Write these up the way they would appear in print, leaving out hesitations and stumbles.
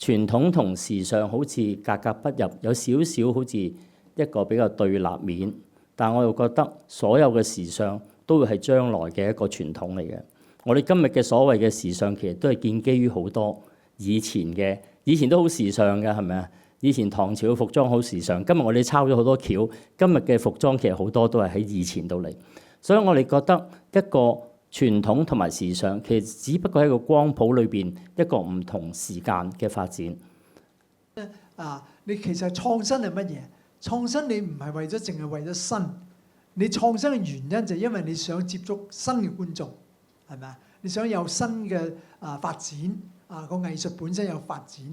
傳統同時尚好似格格不入，有少少好似一個比較對立面。但我又覺得所有嘅時尚都會係將來嘅一個傳統嚟嘅。我哋今日嘅所謂嘅時尚，其實都係建基於好多以前都好時尚嘅，係咪啊？以前唐朝嘅服裝好時尚，今日我哋抄咗好多橋，今日嘅服裝其實好多都係喺以前度嚟。所以我哋覺得一個傳統同埋時尚，其實只不過係一個光譜裏邊一個唔同時間嘅發展。你其實創新係乜嘢？創新你唔係為咗淨係為咗新，你創新嘅原因就係因為你想接觸新嘅觀眾，係咪啊？你想有新嘅發展，個藝術本身有發展。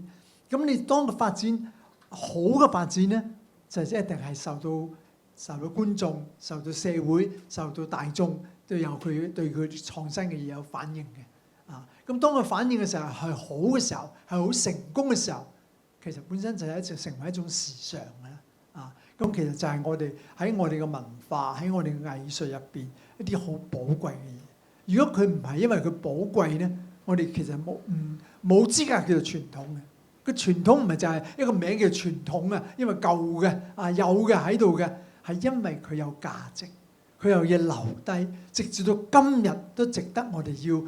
咁你當個發展好嘅發展咧，就一定係受到觀眾、受到社會、受到大眾都有佢對佢創新嘅嘢有反應嘅。咁當佢反應嘅時候係好嘅時候，係好成功嘅時候，其實本身就係成為一種時尚嘅。咁其實就係我哋喺我哋嘅文化喺我哋嘅藝術入邊一啲好寶貴嘅嘢。如果佢唔係因為佢寶貴咧，我哋其實冇資格叫做傳統嘅。個傳統唔係就係一個名叫傳統啊，因為舊嘅有嘅喺度嘅，係因為佢有價值，佢有嘢留低，直至到今日都值得我哋要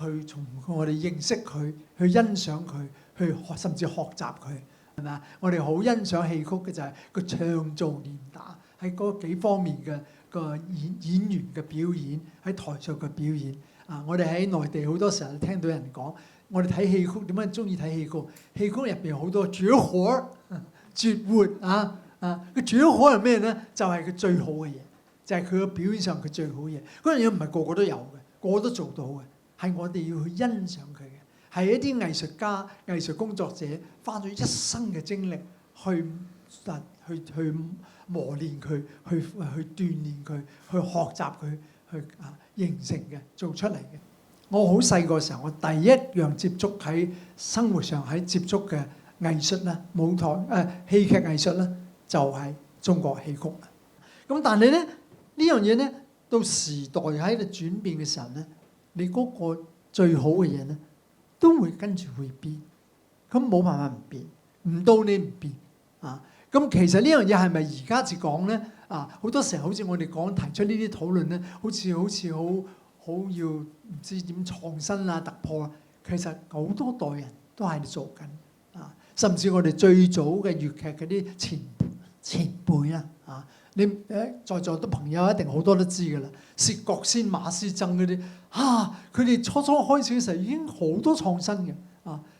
去從我哋認識佢，去欣賞佢，去甚至學習佢。係咪啊？我哋好欣賞戲曲嘅就係個唱做練打喺嗰幾方面嘅個演員嘅表演，喺台上嘅表演。我哋喺內地好多時候聽到人講，我哋睇戲曲點解中意睇戲曲？戲曲入邊好多絕活、絕活個絕活係咩咧？就係佢最好嘅嘢，就係佢嘅表演上佢最好嘅嘢。嗰樣嘢唔係個個都有嘅，個個都做到嘅，係我哋要去欣賞佢嘅。係一啲藝術家、藝術工作者花咗一生嘅精力去磨練佢，去鍛鍊佢，去學習佢，去形成嘅，做出嚟嘅。我好細個時候，我第一樣接觸喺生活上喺接觸嘅藝術咧，舞台戲劇藝術咧，就係中國戲曲啦。咁但係咧，呢樣嘢咧，到時代喺度轉變嘅時候咧，你嗰個最好嘅嘢咧，都會跟住會變，咁冇辦法唔變，唔到你唔變咁其實呢樣嘢係咪而家至講咧？好多時候好似我哋講提出呢啲討論咧，好似好要唔知點創新突破。其實好多代人都喺度做緊甚至我哋最早嘅粵劇嗰啲前輩啦你在座啲朋友一定好多都知㗎啦，薛覺先、馬師曾嗰啲佢哋初開始嘅時候已經好多創新嘅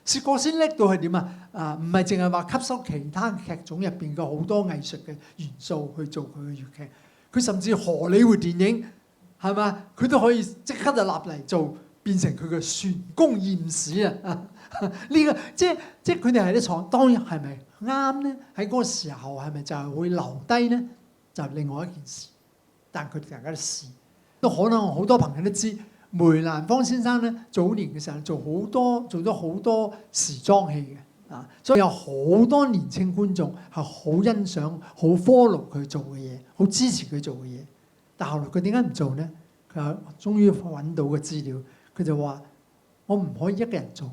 薛覺先叻到係點唔係淨係話吸收其他劇種入邊嘅好多藝術嘅元素去做佢嘅粵劇，佢甚至荷里活電影係嘛，佢都可以即刻就立嚟做，變成佢嘅璇宮驗史呢個即係佢哋係啲創，當然係咪啱咧？喺嗰個時候係咪就係會留低咧？就另外一件事，但佢哋大家都試，都可能好多朋友都知梅蘭芳先生咧，早年嘅時候做咗好多時裝戲嘅所以有好多年青觀眾係好欣賞、好 follow 佢做嘅嘢，好支持佢做嘅嘢。但後來佢點解唔做咧？佢終於揾到個資料，佢就話：我唔可以一個人做，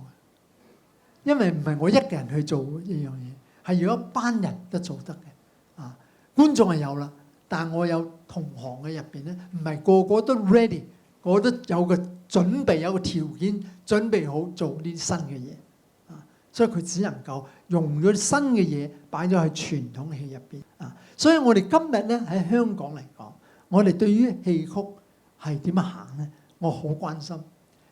因為唔係我一個人去做呢樣嘢，係要一班人都做得嘅。觀眾係有啦，但我有同行嘅入邊咧，唔係個個都 ready， 個個都有個準備，有個條件準備好做呢啲新嘅嘢所以佢只能夠用咗新嘅嘢擺咗喺傳統戲入邊所以我哋今日咧喺香港嚟講，我哋對於戲曲係點樣行咧？我好關心，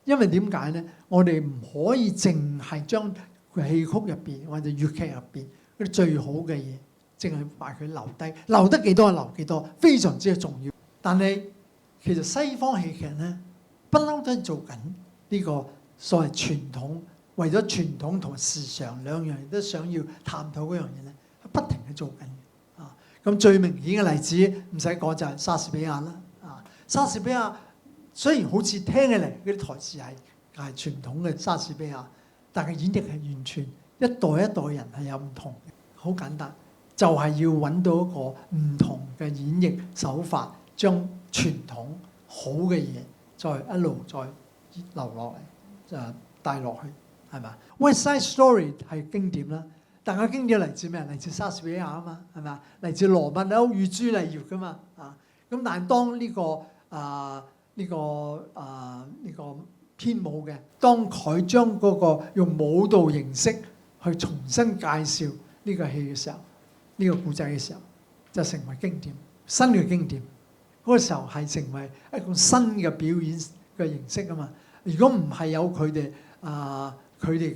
因為點解咧？我哋唔可以淨係將戲曲入邊或者粵劇入邊嗰啲最好嘅嘢，淨係把佢留低，留得幾多留幾多，非常之重要。但係其實西方戲劇咧，不嬲都做緊呢個所謂傳統，為咗傳統同時尚兩樣嘢都想要探討嗰樣嘢咧，不停去做緊咁最明顯嘅例子唔使講就係莎士比亞啦莎士比亞雖然好似聽起嚟嗰啲台詞係傳統嘅莎士比亞，但係演繹係完全一代一代人係有唔同嘅。好簡單，就係要揾到一個唔同嘅演繹手法，將傳統好嘅嘢再一路再留落嚟，就帶落去係嘛？West Side Story 係經典啦，但係經典嚟自咩？嚟自莎士比亞啊嘛，係咪？嚟自羅密歐與朱麗葉噶嘛啊！咁但係當呢個編舞嘅，當佢將嗰個用舞蹈形式去重新介紹呢個戲嘅時候，呢個故仔嘅時候，就成為經典，新嘅經典。嗰個時候係成為一個新嘅表演嘅形式啊嘛。如果唔係有佢哋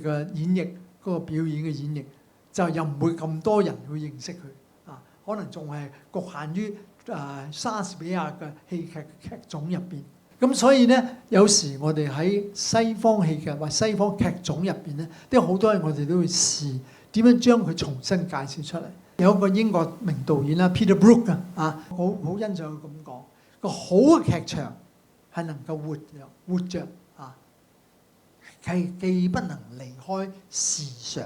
嘅演繹，嗰個表演嘅演繹，就又唔會咁多人會認識佢啊。可能仲係局限於莎士比亞嘅戲劇劇種入邊。咁所以咧，有時我哋喺西方戲劇或西方劇種入邊咧，都有好多嘢我哋都會試點樣將佢重新介紹出嚟。有一個英國名導演啦 Peter Brook 啊，好欣賞佢咁講，個好嘅劇場係能夠活著啊，係既不能離開時尚，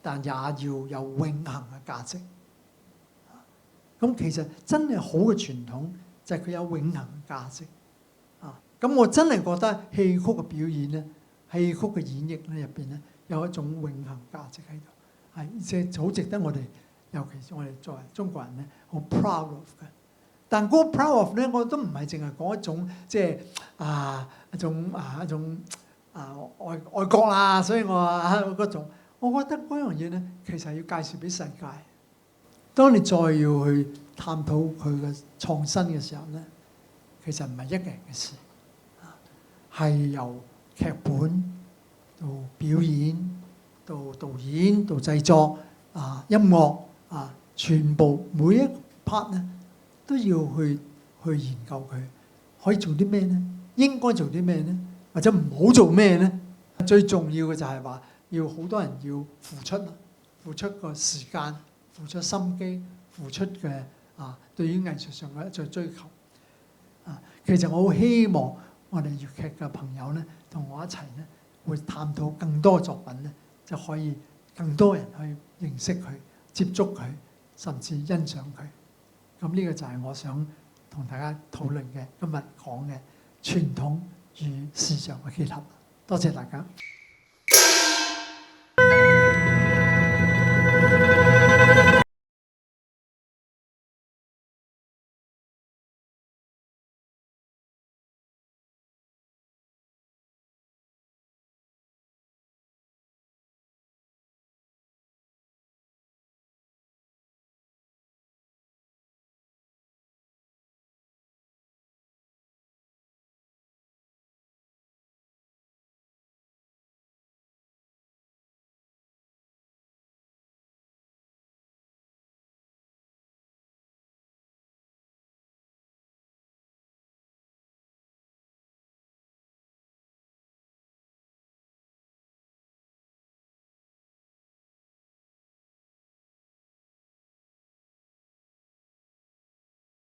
但也要有永恆嘅價值。咁其實真係好嘅傳統就係佢有永恆嘅價值。咁我真係覺得戲曲嘅表演咧，戲曲嘅演繹咧入邊咧，有一種永恆價值喺度，而且好值得我哋，尤其是我哋作為中國人咧，好 proud of 嘅。但嗰個 proud of 咧，我都唔係淨係講一種即係一種愛國啦，所以我話嗰種，我覺得嗰樣嘢咧，其實係要介紹俾世界。當你再要去探討佢嘅創新嘅時候咧，其實唔係一個人嘅事。係由劇本到表演到導演到製作音樂全部每一 part 咧都要去研究佢可以做啲咩咧，應該做啲咩咧，或者唔好做咩咧。最重要嘅就係話要好多人要付出個時間，付出心機，付出嘅對於藝術上嘅一再追求其實我好希望我哋粵劇嘅朋友咧，同我一齊咧，會探討更多作品咧，就可以更多人去認識佢、接觸佢，甚至欣賞佢。咁呢個就係我想同大家討論嘅今日講嘅傳統與時尚嘅結合。多謝大家。